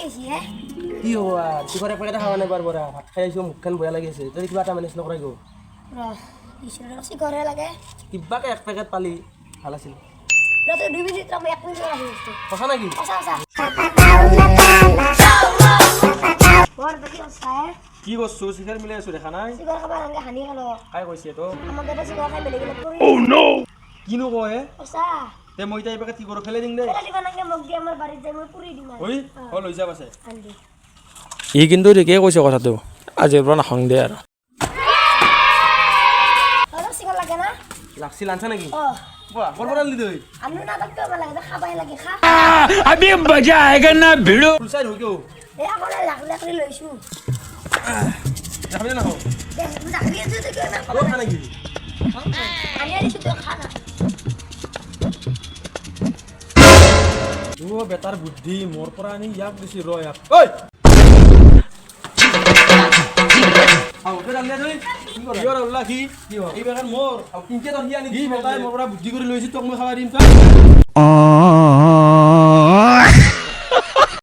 গৈছি হে কি হ'ব আর তুই করে পেটা খাওয়া নাই বড়া ভাত খাই আইছো মুখখান বয়া লাগি আছে তুই কিবা এটা ম্যানেজ নকৰাই গো ঈশ্বরের কাছে ঘরে লাগে কিবাকে এক প্যাকেট পালি ভাল আছিল তুই 2 মিনিট আমি 1 মিনিট রাখি কথা নাকি আচ্ছা আচ্ছা বড় দেখি স্যার কি বস্তু শিকার মিলে আছো দেখা নাই সিগার খাবার আনকে হানি খালো কাই কৈছে তো আমার দাদা সিগার খাই বেলে গেলে পড়ি কিনো কয় আচ্ছা তে মই তাই পেকেট কি করো ফেলে দিং দে বেলা দিবা নাকি মগ দিয়ে আমার বাড়িতে যাই মই পুরি দিম ওই ও লৈ যাব আছে আনদি ই কিন্তু ঠিকেই কৈছে কথাটো আজিৰ পৰা নাখং দে আৰু আর সিগার লাগে না লাগছিল আনছা নাকি ও বাহ বড় আনলি তুই আনু না তো কেমন লাগে খাবাই লাগে খা अभी मजा आएगा ना भिड़ो ফুলসাই হৈ গো এই আমার লাগলে করে লইছু যাবে না হো দেখ বুঝা দিয়ে দিতে কেন না খালো খা নাকি আমি আর কিছু খা না ও বেটার বুদ্ধি মোর পৰা আনি ইয়াক দিছি ৰ ইয়াক ঐ আও তে ডালিয়া ধই কি কৰ কি কৰ উল্লা কি এই বেগান মোৰ আও কিনকে তো হিয়া নি দি বেটাই মোৰ পৰা বুদ্ধি কৰি লৈছি তোক মই খাবা দিম তা